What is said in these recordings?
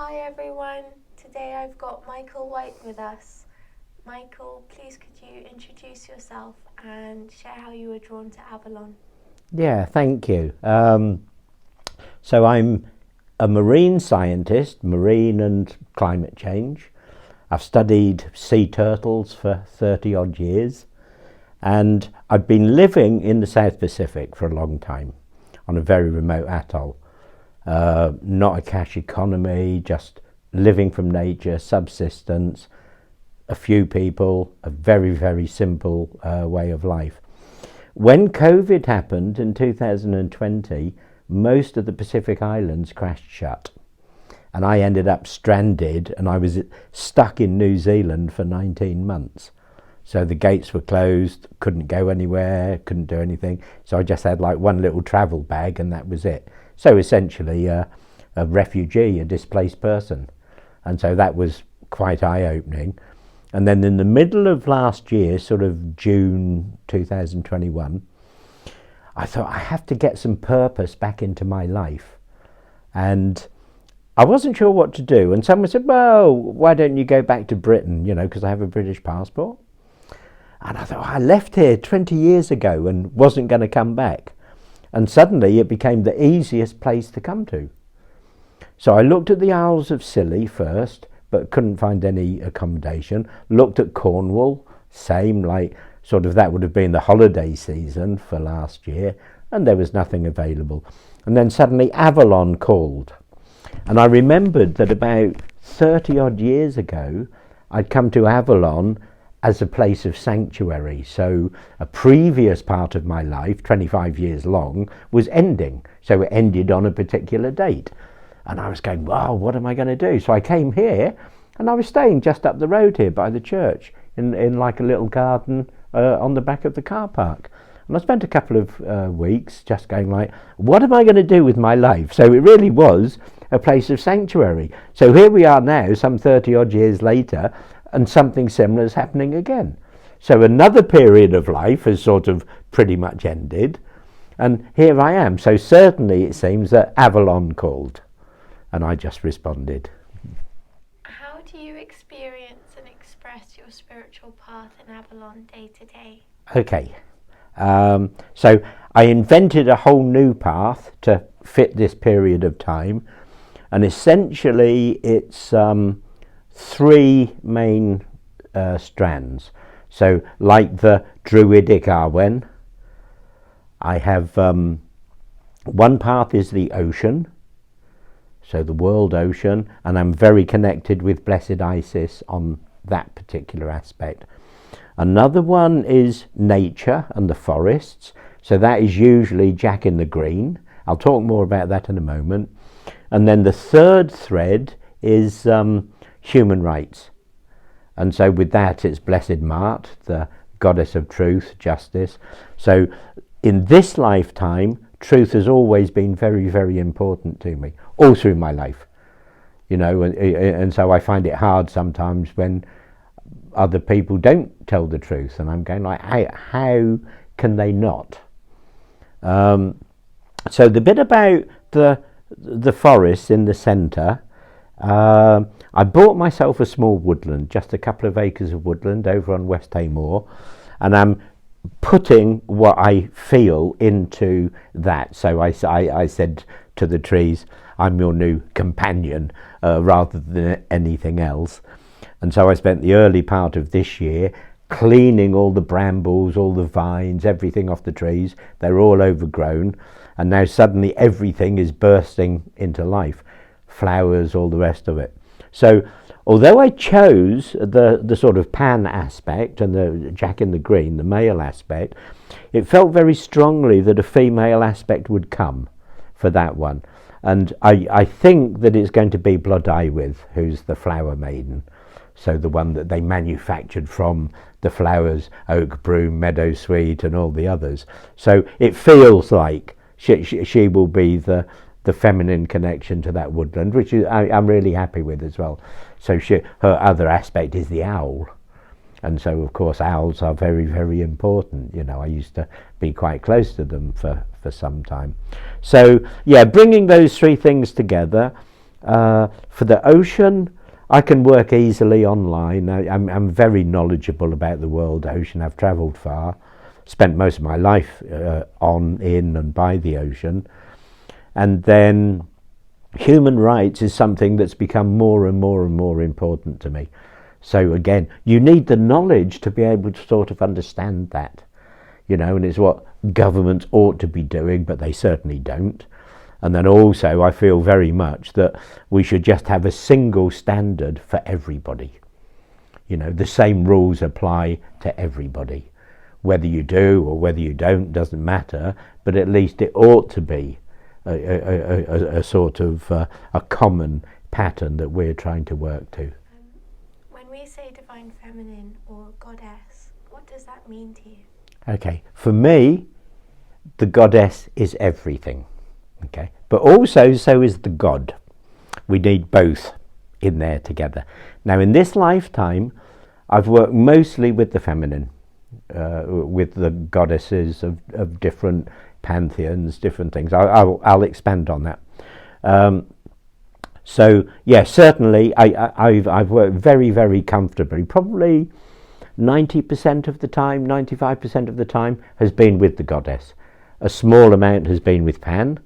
Hi everyone, today I've got Michael White with us. Michael, please could you introduce yourself and share how you were drawn to Avalon? Yeah, thank you. So I'm a marine scientist, marine and climate change. I've studied sea turtles for 30 odd years, and I've been living in the South Pacific for a long time on a very remote atoll. Not a cash economy, just living from nature, subsistence, a few people, a very, very simple way of life. When COVID happened in 2020, most of the Pacific Islands crashed shut. And I ended up stranded, and I was stuck in New Zealand for 19 months. So the gates were closed, couldn't go anywhere, couldn't do anything. So I just had like one little travel bag and that was it. So essentially a refugee, a displaced person. And so that was quite eye-opening. And then in the middle of last year, sort of June 2021, I thought I have to get some purpose back into my life. And I wasn't sure what to do. And someone said, well, why don't you go back to Britain, because I have a British passport. And I thought, I left here 20 years ago and wasn't going to come back. And suddenly it became the easiest place to come to. So I looked at the Isles of Scilly first, but couldn't find any accommodation. Looked at Cornwall, same, like sort of that would have been the holiday season for last year, and there was nothing available. And then suddenly Avalon called. And I remembered that about 30 odd years ago, I'd come to Avalon as a place of sanctuary. So a previous part of my life, 25 years long, was ending. So it ended on a particular date. And I was going, wow, what am I going to do? So I came here, and I was staying just up the road here by the church in like a little garden on the back of the car park. And I spent a couple of weeks just going like, what am I going to do with my life? So it really was a place of sanctuary. So here we are now, some 30 odd years later, and something similar is happening again. So another period of life has sort of pretty much ended, and here I am. So certainly it seems that Avalon called, and I just responded. How do you experience and express your spiritual path in Avalon day to day? Okay, so I invented a whole new path to fit this period of time, and essentially it's three main strands. So like the Druidic Arwen, I have one path is the ocean, so the world ocean, and I'm very connected with Blessed Isis on that particular aspect. Another one is nature and the forests, so that is usually Jack in the Green. I'll talk more about that in a moment. And then the third thread is human rights, and so with that it's Blessed Mart, the goddess of truth, justice. So in this lifetime, truth has always been very, very important to me, all through my life, and so I find it hard sometimes when other people don't tell the truth, and I'm going like, how can they not? So the bit about the forest in the centre, I bought myself a small woodland, just a couple of acres of woodland over on West Moor, and I'm putting what I feel into that. So I said to the trees, I'm your new companion rather than anything else. And so I spent the early part of this year cleaning all the brambles, all the vines, everything off the trees. They're all overgrown, and now suddenly everything is bursting into life. Flowers, all the rest of it. So although I chose the sort of pan aspect and the Jack in the Green, the male aspect, it felt very strongly that a female aspect would come for that one. And I think that it's going to be Blodeuwedd, who's the flower maiden. So the one that they manufactured from the flowers, oak, broom, meadowsweet and all the others. So it feels like she will be the feminine connection to that woodland, which I'm really happy with as well. So her other aspect is the owl, and so of course owls are very, very important. I used to be quite close to them for some time. So yeah, bringing those three things together, For the ocean, I can work easily online. I'm very knowledgeable about the world ocean. I've travelled far, spent most of my life on, in and by the ocean. And then human rights is something that's become more and more and more important to me. So again, you need the knowledge to be able to sort of understand that, you know, and it's what governments ought to be doing, but they certainly don't. And then also I feel very much that we should just have a single standard for everybody. You know, the same rules apply to everybody. Whether you do or whether you don't doesn't matter, but at least it ought to be a sort of a common pattern that we're trying to work to. When we say divine feminine or goddess, what does that mean to you? Okay, for me, the goddess is everything. Okay, but also so is the god. We need both in there together. Now, in this lifetime, I've worked mostly with the feminine, with the goddesses of different pantheons, different things. I'll expand on that. So yeah, certainly I've worked very, very comfortably. Probably 90% of the time, 95% of the time has been with the goddess. A small amount has been with Pan,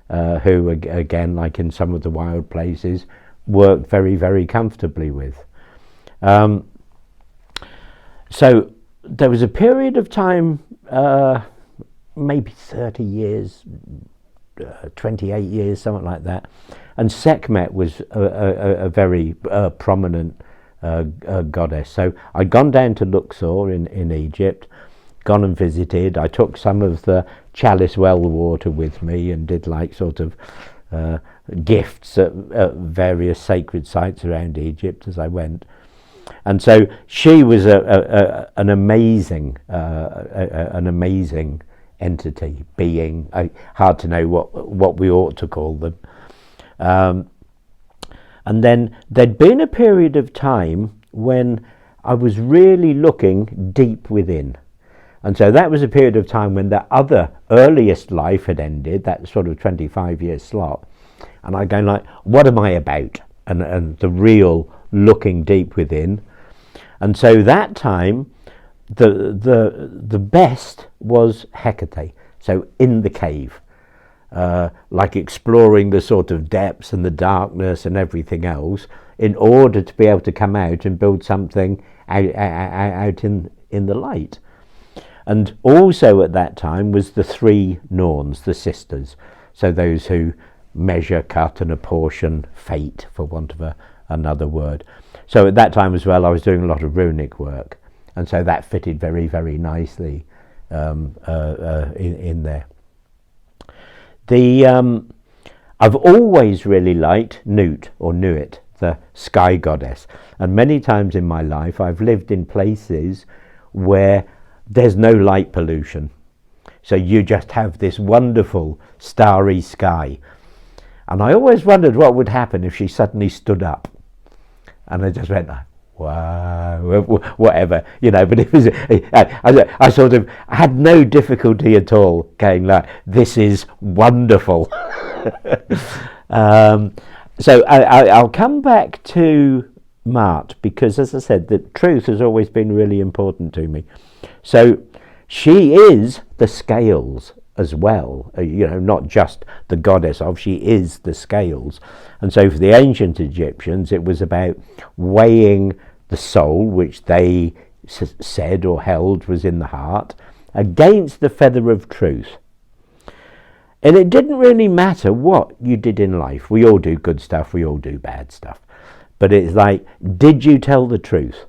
who again, like in some of the wild places, work very, very comfortably with. So there was a period of time, maybe 30 years, 28 years, something like that, and Sekhmet was a very prominent goddess. So I'd gone down to Luxor in Egypt, gone and visited. I took some of the chalice well water with me and did like sort of gifts at various sacred sites around Egypt as I went. And so she was an amazing entity, being. Hard to know what we ought to call them. And then there'd been a period of time when I was really looking deep within. And so that was a period of time when the other earliest life had ended, that sort of 25-year slot. And I going like, what am I about? And the real looking deep within. And so that time, the best was Hecate, so in the cave, like exploring the sort of depths and the darkness and everything else, in order to be able to come out and build something out in the light. And also at that time was the three Norns, the sisters, so those who measure, cut and apportion fate, for want of another word. So at that time as well I was doing a lot of runic work, and so that fitted very, very nicely in there. I've always really liked Nut or Nuit, the sky goddess, and many times in my life I've lived in places where there's no light pollution, so you just have this wonderful starry sky. And I always wondered what would happen if she suddenly stood up, and I just went like, wow, whatever, you know. But it was I sort of had no difficulty at all going like, this is wonderful. So I'll come back to Mart, because as I said, the truth has always been really important to me. So she is the scales as well, you know, not just the goddess of, she is the scales. And so for the ancient Egyptians it was about weighing the soul, which they said or held was in the heart, against the feather of truth. And it didn't really matter what you did in life. We all do good stuff, we all do bad stuff, but it's like, did you tell the truth?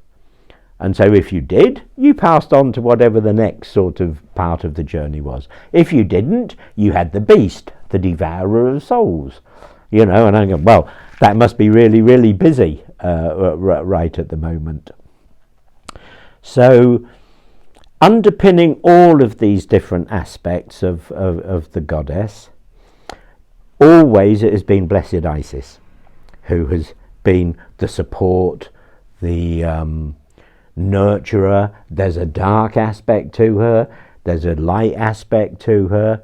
And so if you did, you passed on to whatever the next sort of part of the journey was. If you didn't, you had the beast, the devourer of souls, you know. And I go, well, that must be really, really busy right at the moment. So underpinning all of these different aspects of the goddess, always it has been Blessed Isis, who has been the support, the nurturer. There's a dark aspect to her, there's a light aspect to her.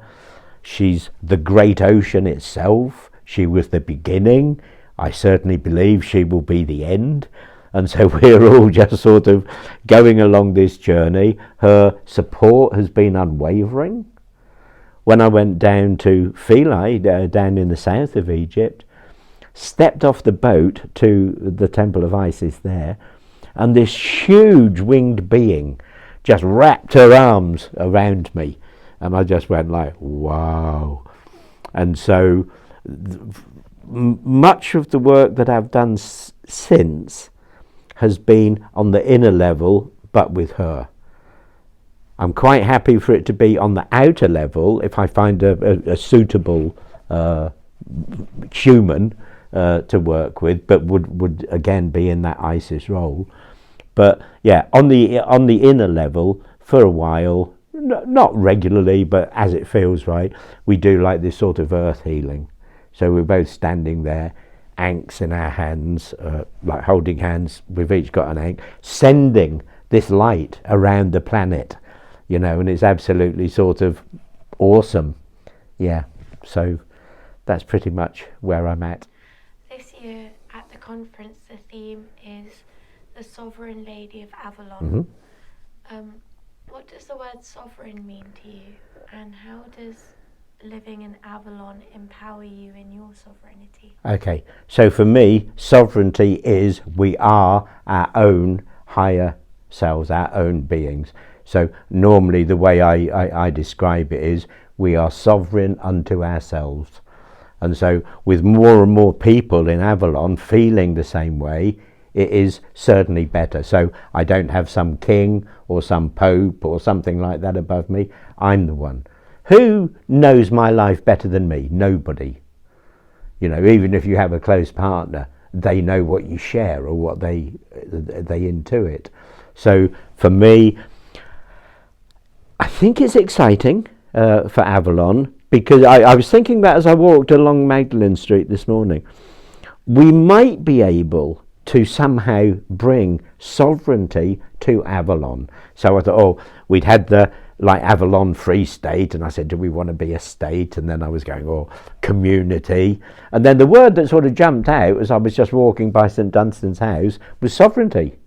She's the great ocean itself. She was the beginning. I certainly believe she will be the end. And so we're all just sort of going along this journey. Her support has been unwavering. When I went down to Philae, down in the south of Egypt, stepped off the boat to the Temple of Isis there, and this huge winged being just wrapped her arms around me. And I just went like, wow. And so much of the work that I've done since has been on the inner level, but with her. I'm quite happy for it to be on the outer level if I find a suitable human to work with, but would again be in that Isis role. But yeah, on the inner level, for a while, not regularly, but as it feels right, we do like this sort of earth healing. So we're both standing there, ankhs in our hands, like holding hands, we've each got an ankh, sending this light around the planet, you know, and it's absolutely sort of awesome. Yeah, so that's pretty much where I'm at. This year at the conference, the theme is the Sovereign Lady of Avalon. Mm-hmm. What does the word sovereign mean to you, and how does living in Avalon empower you in your sovereignty? Okay, so for me, sovereignty is we are our own higher selves, our own beings. So normally the way I describe it is we are sovereign unto ourselves. And so with more and more people in Avalon feeling the same way, it is certainly better. So I don't have some king or some pope or something like that above me. I'm the one. Who knows my life better than me? Nobody. You know, even if you have a close partner, they know what you share or what they intuit. So for me, I think it's exciting for Avalon, because I was thinking that as I walked along Magdalen Street this morning, we might be able to somehow bring sovereignty to Avalon. So I thought, oh, we'd had the like Avalon Free State, and I said, do we want to be a state? And then I was going, oh, community. And then the word that sort of jumped out as I was just walking by St Dunstan's house was sovereignty.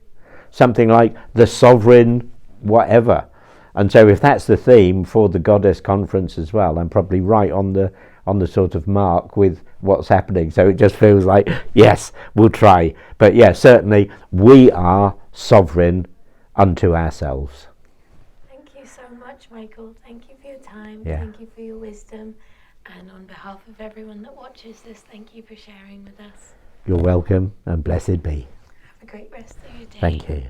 Something like the sovereign whatever. And so if that's the theme for the Goddess Conference as well, I'm probably right on the sort of mark with what's happening. So it just feels like, yes, we'll try. But yeah, certainly we are sovereign unto ourselves. Thank you so much, Michael. Thank you for your time. Yeah. Thank you for your wisdom. And on behalf of everyone that watches this, thank you for sharing with us. You're welcome, and blessed be. Have a great rest of your day. Thank you.